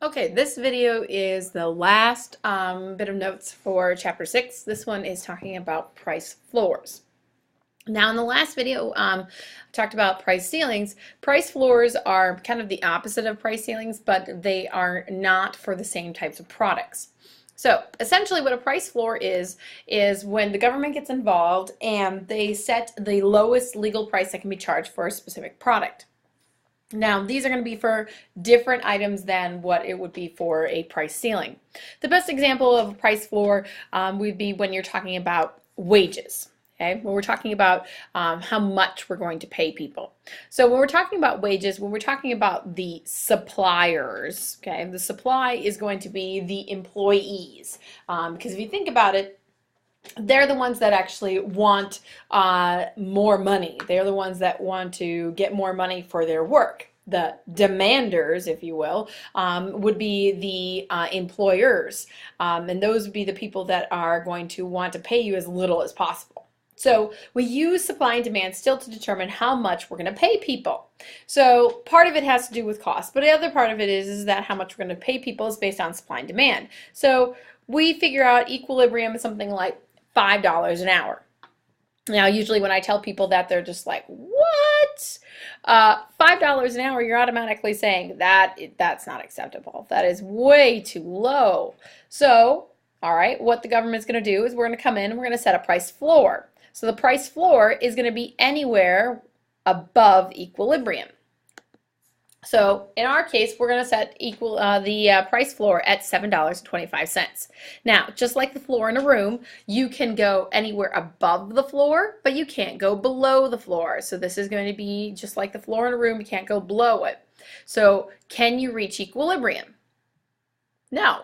Okay, this video is the last bit of notes for chapter 6. This one is talking about price floors. Now, in the last video, I talked about price ceilings. Price floors are kind of the opposite of price ceilings, but they are not for the same types of products. So essentially what a price floor is when the government gets involved and they set the lowest legal price that can be charged for a specific product. Now, these are going to be for different items than what it would be for a price ceiling. The best example of a price floor would be when you're talking about wages. Okay, when we're talking about how much we're going to pay people. So when we're talking about wages, when we're talking about the suppliers, okay, the supply is going to be the employees. Because if you think about it, they're the ones that actually want more money. They're the ones that want to get more money for their work. The demanders, if you will, would be the employers. And those would be the people that are going to want to pay you as little as possible. So we use supply and demand still to determine how much we're going to pay people. So part of it has to do with cost, but the other part of it is that how much we're going to pay people is based on supply and demand. So we figure out equilibrium is something like $5 an hour. Now, usually when I tell people that, they're just like, what? $5 an hour, you're automatically saying that's not acceptable. That is way too low. So, all right, what the government's going to do is we're going to come in and we're going to set a price floor. So the price floor is going to be anywhere above equilibrium. So in our case, we're going to set the price floor at $7.25. Now, just like the floor in a room, you can go anywhere above the floor, but you can't go below the floor. So this is going to be just like the floor in a room, you can't go below it. So can you reach equilibrium? No.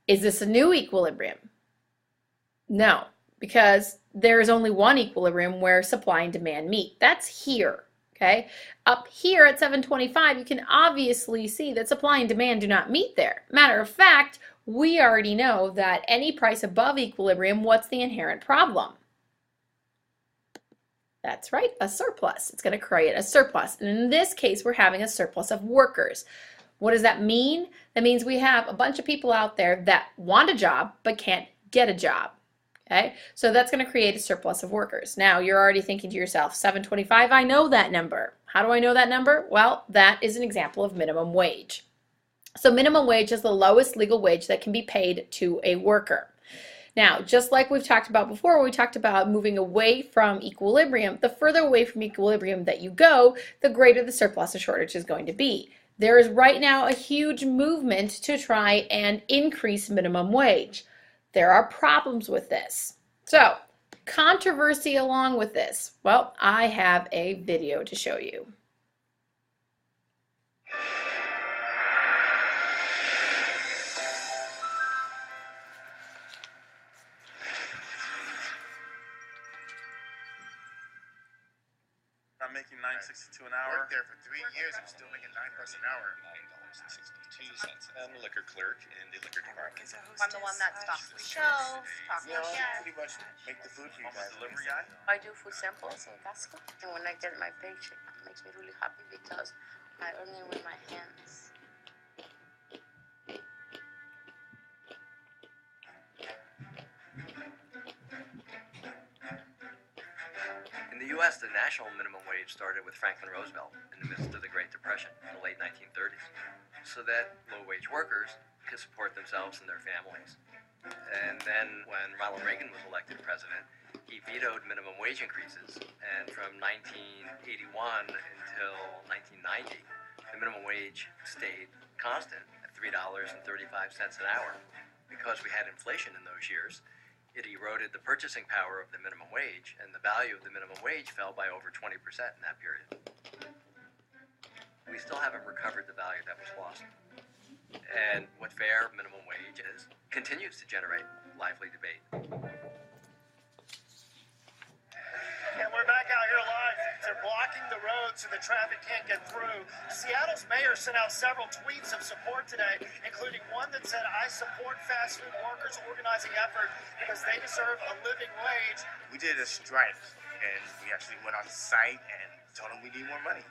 Is this a new equilibrium? No, because there is only one equilibrium where supply and demand meet. That's here. Okay, up here at 725, you can obviously see that supply and demand do not meet there. Matter of fact, we already know that any price above equilibrium, what's the inherent problem? That's right, a surplus. It's going to create a surplus. And in this case, we're having a surplus of workers. What does that mean? That means we have a bunch of people out there that want a job but can't get a job. Okay, so that's going to create a surplus of workers. Now, you're already thinking to yourself, 725, I know that number. How do I know that number? Well, that is an example of minimum wage. So minimum wage is the lowest legal wage that can be paid to a worker. Now, just like we've talked about before, when we talked about moving away from equilibrium, the further away from equilibrium that you go, the greater the surplus or shortage is going to be. There is right now a huge movement to try and increase minimum wage. There are problems with this. So, controversy along with this. Well, I have a video to show you. I'm making $9.62 an hour. Worked there for 3 years and still making $9 an hour. $9.62. I'm the liquor clerk in the liquor department. I'm the one that stocks the shelves, stocks You the know, shelves. pretty much make the food for you I'm a guys. delivery guy. I do food samples in Casco, and when I get my paycheck, it makes me really happy because I earn it with my hands. In the U.S., the national minimum wage started with Franklin Roosevelt in the midst of the Great Depression in the late 1930s, so that low-wage workers could support themselves and their families. And then when Ronald Reagan was elected president, he vetoed minimum wage increases, and from 1981 until 1990, the minimum wage stayed constant at $3.35 an hour. Because we had inflation in those years, it eroded the purchasing power of the minimum wage, and the value of the minimum wage fell by over 20% in that period. We still haven't recovered the value that was lost. And what fair minimum wage is continues to generate lively debate. And we're back out here live. They're blocking the road so the traffic can't get through. Seattle's mayor sent out several tweets of support today, including one that said, I support fast food workers' organizing effort because they deserve a living wage. We did a strike, and we actually went on site and told them we need more money.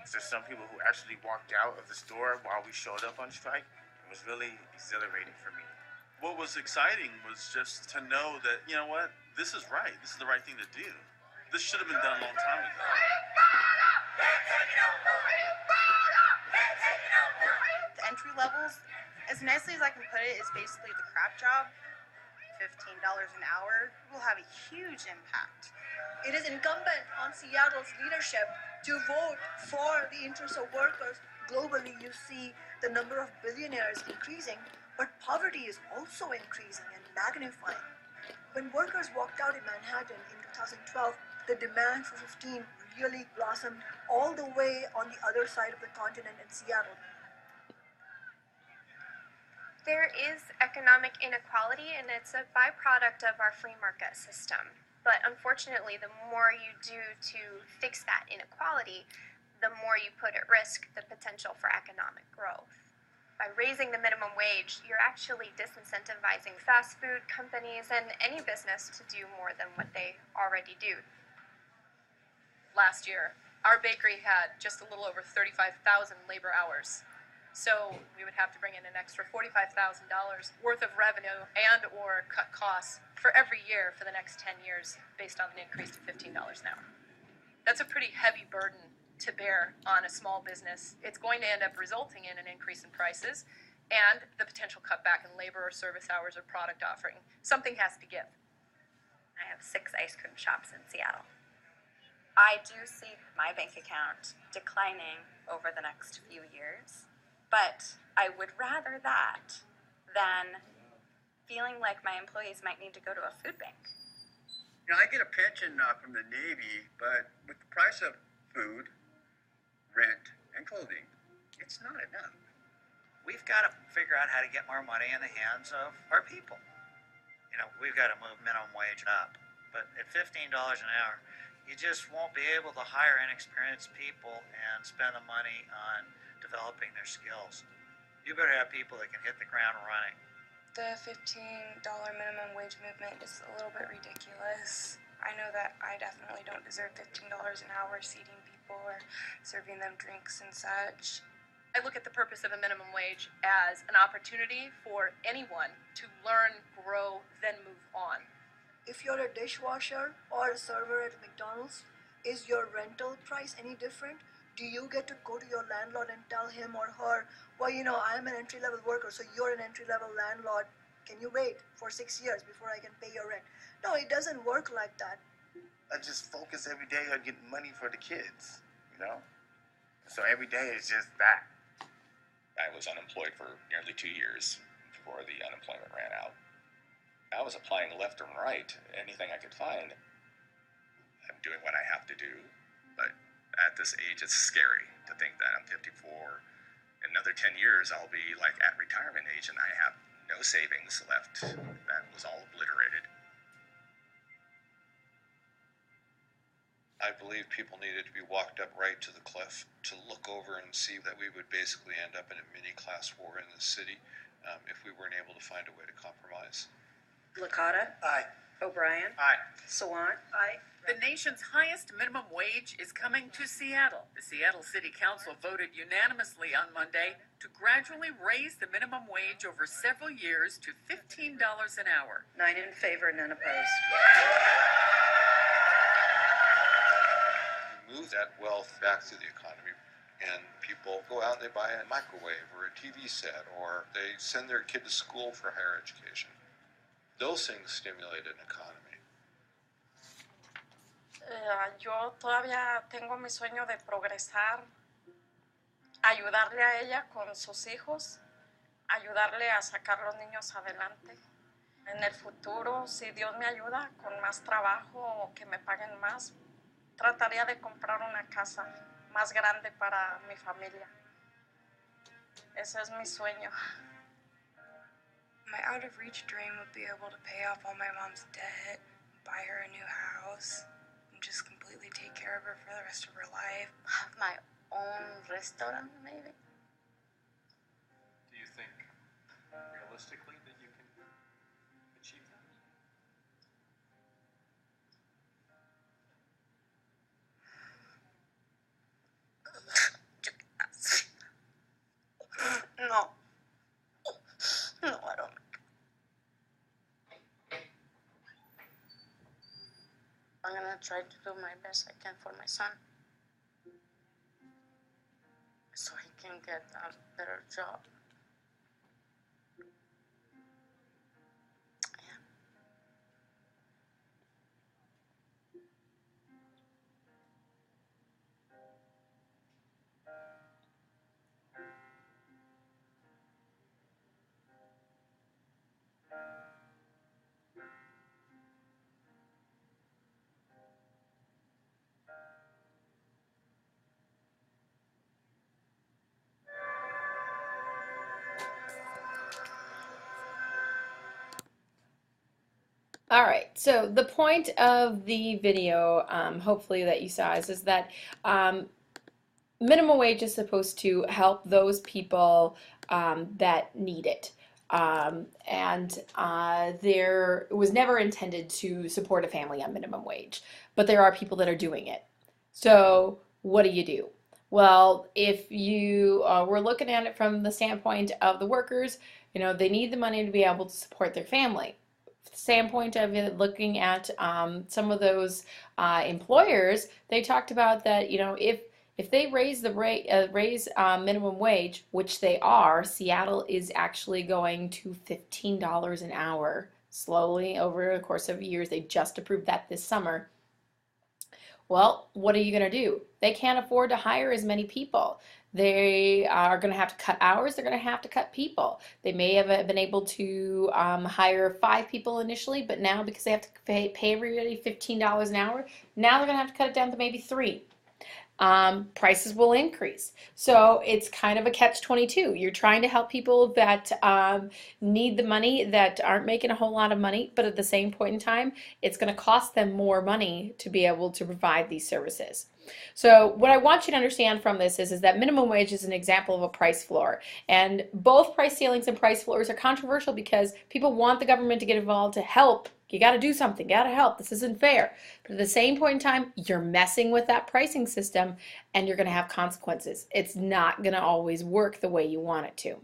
So some people who actually walked out of the store while we showed up on strike, was really exhilarating for me. What was exciting was just to know that, you know what, this is right. This is the right thing to do. This should have been done a long time ago. The entry levels, as nicely as I can put it, is basically the crap job. $15 an hour will have a huge impact. It is incumbent on Seattle's leadership to vote for the interests of workers. Globally, you see the number of billionaires increasing, but poverty is also increasing and magnifying. When workers walked out in Manhattan in 2012, the demand for 15 really blossomed all the way on the other side of the continent in Seattle. There is economic inequality, and it's a byproduct of our free market system. But unfortunately, the more you do to fix that inequality, the more you put at risk the potential for economic growth. By raising the minimum wage, you're actually disincentivizing fast food companies and any business to do more than what they already do. Last year, our bakery had just a little over 35,000 labor hours. So we would have to bring in an extra $45,000 worth of revenue and or cut costs for every year for the next 10 years based on an increase to $15 an hour. That's a pretty heavy burden to bear on a small business. It's going to end up resulting in an increase in prices and the potential cutback in labor or service hours or product offering. Something has to give. I have 6 ice cream shops in Seattle. I do see my bank account declining over the next few years, but I would rather that than feeling like my employees might need to go to a food bank. You know, I get a pension from the Navy, but with the price of food, rent, and clothing, it's not enough. We've got to figure out how to get more money in the hands of our people. You know, we've got to move minimum wage up. But at $15 an hour, you just won't be able to hire inexperienced people and spend the money on developing their skills. You better have people that can hit the ground running. The $15 minimum wage movement is a little bit ridiculous. I know that I definitely don't deserve $15 an hour seating people or serving them drinks and such. I look at the purpose of a minimum wage as an opportunity for anyone to learn, grow, then move on. If you're a dishwasher or a server at McDonald's, is your rental price any different? Do you get to go to your landlord and tell him or her, well, you know, I'm an entry-level worker, so you're an entry-level landlord. Can you wait for 6 years before I can pay your rent? No, it doesn't work like that. I just focus every day on getting money for the kids, you know? So every day is just that. I was unemployed for nearly 2 years before the unemployment ran out. I was applying left and right, anything I could find. I'm doing what I have to do, but at this age, it's scary to think that I'm 54. In another 10 years, I'll be like at retirement age and I have no savings left. That was all obliterated. I believe people needed to be walked up right to the cliff to look over and see that we would basically end up in a mini class war in the city if we weren't able to find a way to compromise. Licata? Aye. O'Brien? Aye. Sawant? Aye. The nation's highest minimum wage is coming to Seattle. The Seattle City Council voted unanimously on Monday to gradually raise the minimum wage over several years to $15 an hour. 9 in favor, none opposed. Move that wealth back to the economy, and people go out and they buy a microwave or a TV set, or they send their kid to school for higher education. Those things stimulate an economy. Yo todavía tengo mi sueño de progresar, ayudarle a ella con sus hijos, ayudarle a sacar los niños adelante. En el futuro, si Dios me ayuda con más trabajo o que me paguen más, trataría de comprar una casa más grande para mi familia. Ese es mi sueño. My out-of-reach dream would be able to pay off all my mom's debt, buy her a new house, and just completely take care of her for the rest of her life. Have my own restaurant, maybe. Do you think realistically that you can achieve that? No. try to do my best I can for my son, so he can get a better job. All right, so the point of the video, hopefully that you saw, is that minimum wage is supposed to help those people that need it. There it was never intended to support a family on minimum wage, but there are people that are doing it. So what do? Well, if you were looking at it from the standpoint of the workers, they need the money to be able to support their family. Standpoint of it, looking at some of those employers, they talked about that if they raise the minimum wage, which they are, Seattle is actually going to $15 an hour slowly over the course of years. They just approved that this summer. Well, what are you going to do? They can't afford to hire as many people. They are going to have to cut hours. They're going to have to cut people. They may have been able to hire 5 people initially, but now because they have to pay everybody $15 an hour, now they're going to have to cut it down to maybe 3. Prices will increase. So it's kind of a catch-22. You're trying to help people that need the money, that aren't making a whole lot of money, but at the same point in time, it's going to cost them more money to be able to provide these services. So what I want you to understand from this is that minimum wage is an example of a price floor. And both price ceilings and price floors are controversial because people want the government to get involved to help. You got to do something. You got to help. This isn't fair. But at the same point in time, you're messing with that pricing system and you're going to have consequences. It's not going to always work the way you want it to.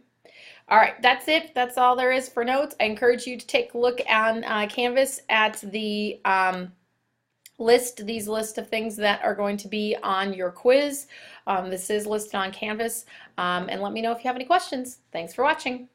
All right, that's it. That's all there is for notes. I encourage you to take a look on Canvas at the these list of things that are going to be on your quiz. This is listed on Canvas. And let me know if you have any questions. Thanks for watching.